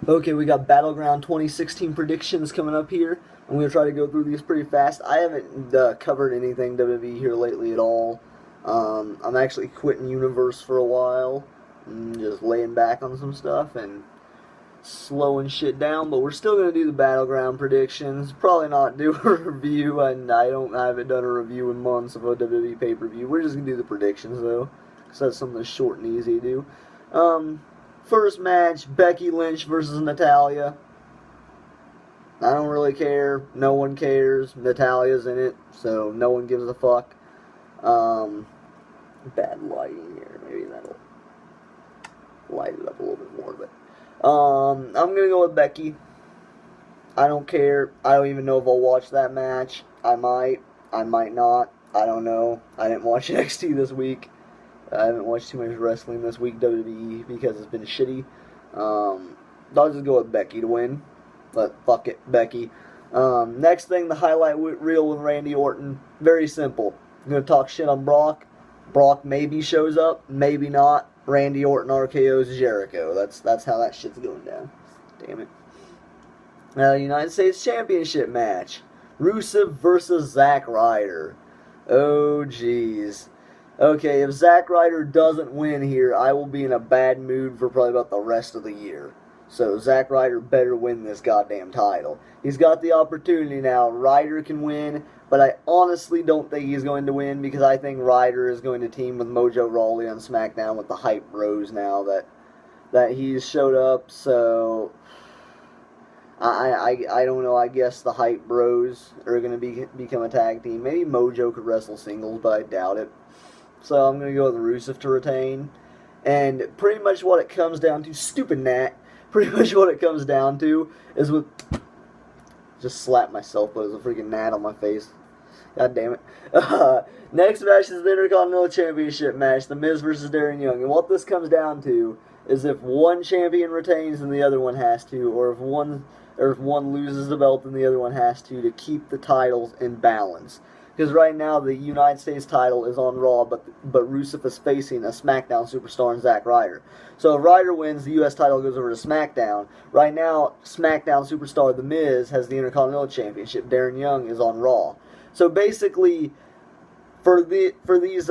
Okay, we got Battleground 2016 predictions coming up here. I'm going to try to go through these pretty fast. I haven't covered anything WWE here lately at all. I'm actually quitting Universe for a while, and just laying back on some stuff and slowing shit down. But we're still going to do the Battleground predictions. Probably not do a review, and I haven't done a review in months of a WWE pay per view. We're just going to do the predictions though, because that's something short and easy to do. First match, Becky Lynch versus Natalia. I don't really care. No one cares. Natalia's in it, so no one gives a fuck. Um, Bad lighting here. Maybe that'll light it up a little bit more. But I'm gonna go with Becky. I don't care. I don't even know if I'll watch that match. I might. I might not. I don't know. I didn't watch NXT this week. I haven't watched too much wrestling this week, WWE, because it's been shitty. I'll just go with Becky to win. But fuck it, Becky. Next thing, the highlight reel with Randy Orton. Very simple. I'm going to talk shit on Brock. Brock maybe shows up, maybe not. Randy Orton RKO's Jericho. That's how that shit's going down. Damn it. United States Championship match. Rusev versus Zack Ryder. Oh, jeez. Okay, if Zack Ryder doesn't win here, I will be in a bad mood for probably about the rest of the year. So Zack Ryder better win this goddamn title. He's got the opportunity now. Ryder can win, but I honestly don't think he's going to win because I think Ryder is going to team with Mojo Rawley on SmackDown with the Hype Bros now that he's showed up. So I don't know. I guess the Hype Bros are going to become a tag team. Maybe Mojo could wrestle singles, but I doubt it. So I'm going to go with Rusev to retain. And pretty much what it comes down to, stupid Nat, pretty much what it comes down to is with, just slap myself, but there's a freaking gnat on my face. God damn it. Next match is the Intercontinental Championship match, The Miz versus Darren Young. And what this comes down to is if one champion retains and the other one has to, or if one loses the belt and the other one has to keep the titles in balance. Because right now the United States title is on Raw, but Rusev is facing a SmackDown superstar in Zack Ryder. So if Ryder wins, the U.S. title goes over to SmackDown. Right now, SmackDown superstar The Miz has the Intercontinental Championship. Darren Young is on Raw. So basically, for these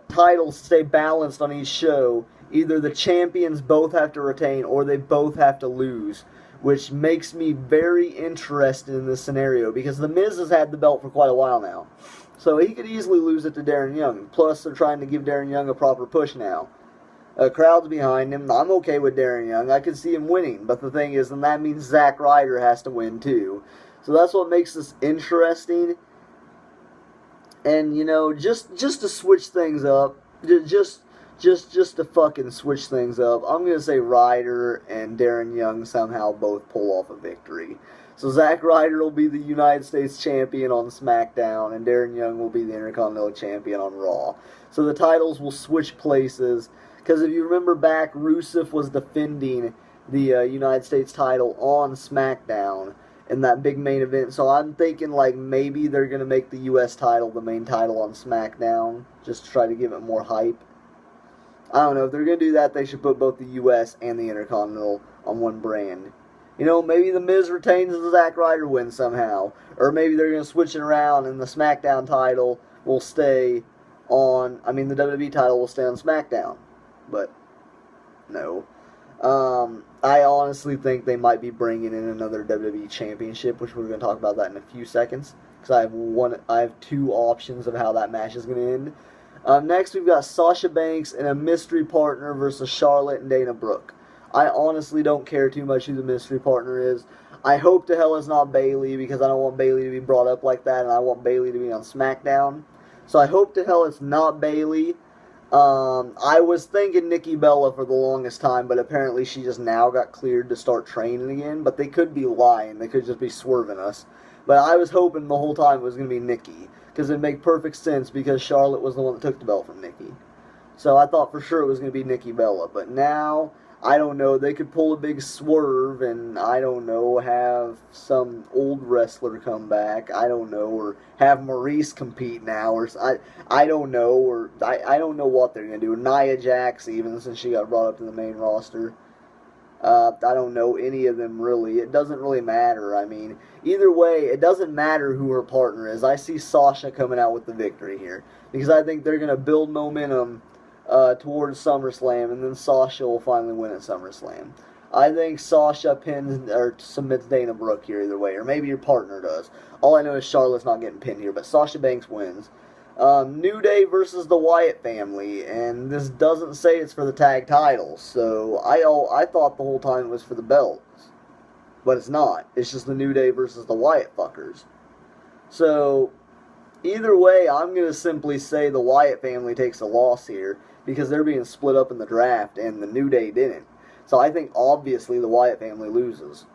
titles to stay balanced on each show, either the champions both have to retain or they both have to lose, which makes me very interested in this scenario because The Miz has had the belt for quite a while now. So he could easily lose it to Darren Young. Plus, they're trying to give Darren Young a proper push now. A crowd's behind him. I'm okay with Darren Young. I can see him winning. But the thing is, then that means Zack Ryder has to win too. So that's what makes this interesting. And, you know, just to switch things up, just to fucking switch things up, I'm going to say Ryder and Darren Young somehow both pull off a victory. So Zack Ryder will be the United States champion on SmackDown, and Darren Young will be the Intercontinental champion on Raw. So the titles will switch places, because if you remember back, Rusev was defending the United States title on SmackDown in that big main event. So I'm thinking like maybe they're going to make the U.S. title the main title on SmackDown, just to try to give it more hype. I don't know. If they're going to do that, they should put both the U.S. and the Intercontinental on one brand. You know, maybe The Miz retains and Zack Ryder wins somehow. Or maybe they're going to switch it around and the SmackDown title will stay on... I mean, the WWE title will stay on SmackDown. But, no. I honestly think they might be bringing in another WWE Championship, which we're going to talk about that in a few seconds. Because I have two options of how that match is going to end. Next, we've got Sasha Banks and a mystery partner versus Charlotte and Dana Brooke. I honestly don't care too much who the mystery partner is. I hope to hell it's not Bayley because I don't want Bayley to be brought up like that, and I want Bayley to be on SmackDown. So I hope to hell it's not Bayley. I was thinking Nikki Bella for the longest time, but apparently she just now got cleared to start training again. But they could be lying. They could just be swerving us. But I was hoping the whole time it was going to be Nikki, because it'd make perfect sense because Charlotte was the one that took the belt from Nikki. So I thought for sure it was going to be Nikki Bella. But now, I don't know, they could pull a big swerve and, I don't know, have some old wrestler come back, I don't know, or have Maurice compete now, or I don't know, or I don't know what they're going to do. Nia Jax even, since she got brought up to the main roster. I don't know any of them really. It doesn't really matter. I mean, either way, it doesn't matter who her partner is. I see Sasha coming out with the victory here because I think they're going to build momentum towards SummerSlam, and then Sasha will finally win at SummerSlam. I think Sasha pins or submits Dana Brooke here either way, or maybe your partner does. All I know is Charlotte's not getting pinned here, but Sasha Banks wins. New Day versus the Wyatt family, and this doesn't say it's for the tag titles, so I thought the whole time it was for the belts, but it's not. It's just the New Day versus the Wyatt fuckers. So either way, I'm going to simply say the Wyatt family takes a loss here because they're being split up in the draft, and the New Day didn't. So I think obviously the Wyatt family loses,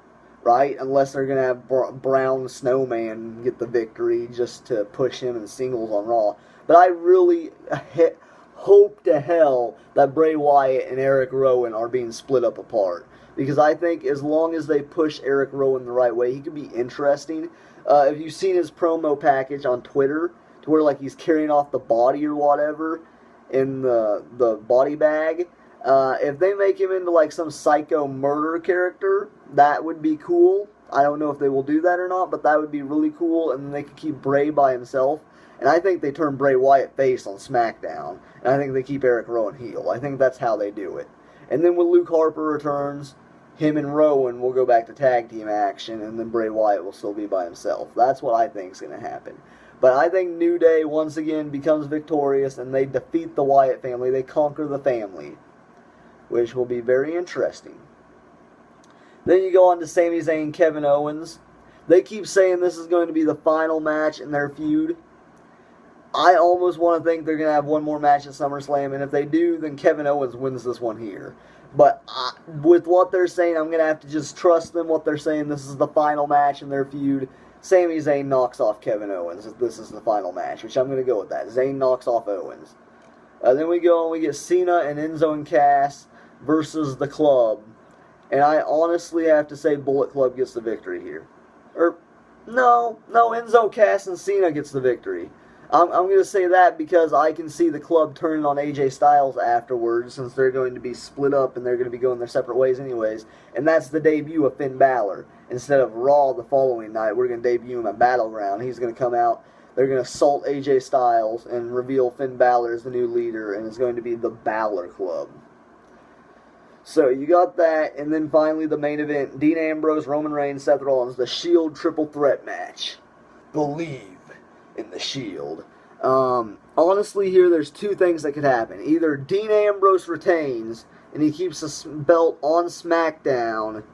right? Unless they're going to have Brown Snowman get the victory just to push him in singles on Raw. But I really hope to hell that Bray Wyatt and Eric Rowan are being split up apart. Because I think as long as they push Eric Rowan the right way, he could be interesting. If you've seen his promo package on Twitter, to where like he's carrying off the body or whatever in the body bag, if they make him into like some psycho murder character, that would be cool. I don't know if they will do that or not, but that would be really cool, and then they could keep Bray by himself. And I think they turn Bray Wyatt face on SmackDown, and I think they keep Eric Rowan heel. I think that's how they do it. And then when Luke Harper returns, him and Rowan will go back to tag team action, and then Bray Wyatt will still be by himself. That's what I think is going to happen. But I think New Day once again becomes victorious, and they defeat the Wyatt family. They conquer the family, which will be very interesting. Then you go on to Sami Zayn, Kevin Owens. They keep saying this is going to be the final match in their feud. I almost want to think they're going to have one more match at SummerSlam, and if they do, then Kevin Owens wins this one here. But with what they're saying, I'm going to have to just trust them, what they're saying. This is the final match in their feud. Sami Zayn knocks off Kevin Owens. This is the final match, which I'm going to go with that. Zayn knocks off Owens. Then we go and we get Cena and Enzo and Cass versus the Club. And I honestly have to say Bullet Club gets the victory here. No, Enzo, Cass, and Cena gets the victory. I'm going to say that because I can see the Club turning on AJ Styles afterwards, since they're going to be split up and they're going to be going their separate ways anyways. And that's the debut of Finn Balor. Instead of Raw the following night, we're going to debut him at Battleground. He's going to come out, they're going to assault AJ Styles and reveal Finn Balor as the new leader, and it's going to be the Balor Club. So you got that, and then finally the main event, Dean Ambrose, Roman Reigns, Seth Rollins, the Shield triple threat match. Believe in the Shield. Honestly here, there's two things that could happen. Either Dean Ambrose retains, and he keeps the belt on SmackDown,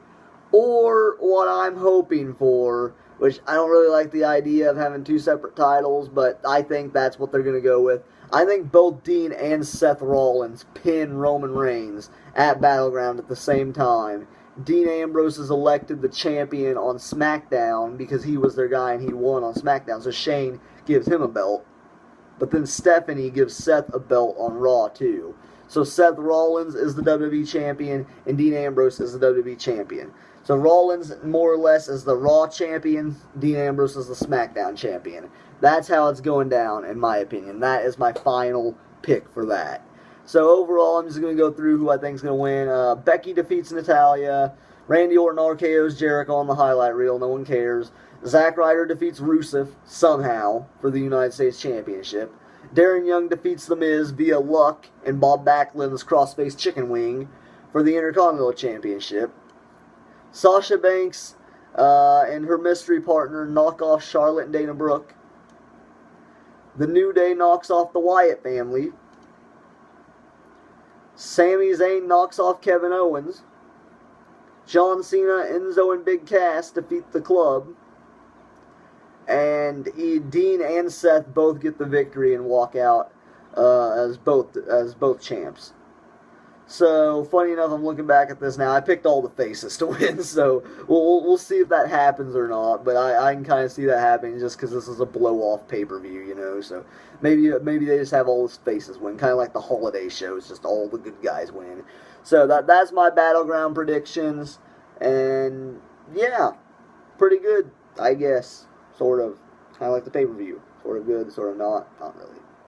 or what I'm hoping for, which I don't really like the idea of having two separate titles, but I think that's what they're going to go with. I think both Dean and Seth Rollins pin Roman Reigns at Battleground at the same time. Dean Ambrose is elected the champion on SmackDown because he was their guy and he won on SmackDown, so Shane gives him a belt. But then Stephanie gives Seth a belt on Raw too. So Seth Rollins is the WWE champion and Dean Ambrose is the WWE champion. So Rollins more or less is the Raw champion, Dean Ambrose is the SmackDown champion. That's how it's going down, in my opinion. That is my final pick for that. So overall, I'm just going to go through who I think is going to win. Becky defeats Natalya. Randy Orton RKO's Jericho on the highlight reel. No one cares. Zack Ryder defeats Rusev, somehow, for the United States Championship. Darren Young defeats The Miz via luck and Bob Backlund's crossface chicken wing for the Intercontinental Championship. Sasha Banks and her mystery partner knock off Charlotte and Dana Brooke. The New Day knocks off the Wyatt family. Sami Zayn knocks off Kevin Owens. John Cena, Enzo, and Big Cass defeat the Club. And Dean and Seth both get the victory and walk out as both champs. So, funny enough, I'm looking back at this now. I picked all the faces to win, so we'll see if that happens or not. But I can kind of see that happening just because this is a blow-off pay-per-view, you know. So maybe they just have all the faces win, kind of like the holiday shows, just all the good guys win. So that's my Battleground predictions, and yeah, pretty good, I guess. Sort of, kind of like the pay-per-view. Sort of good, sort of not really.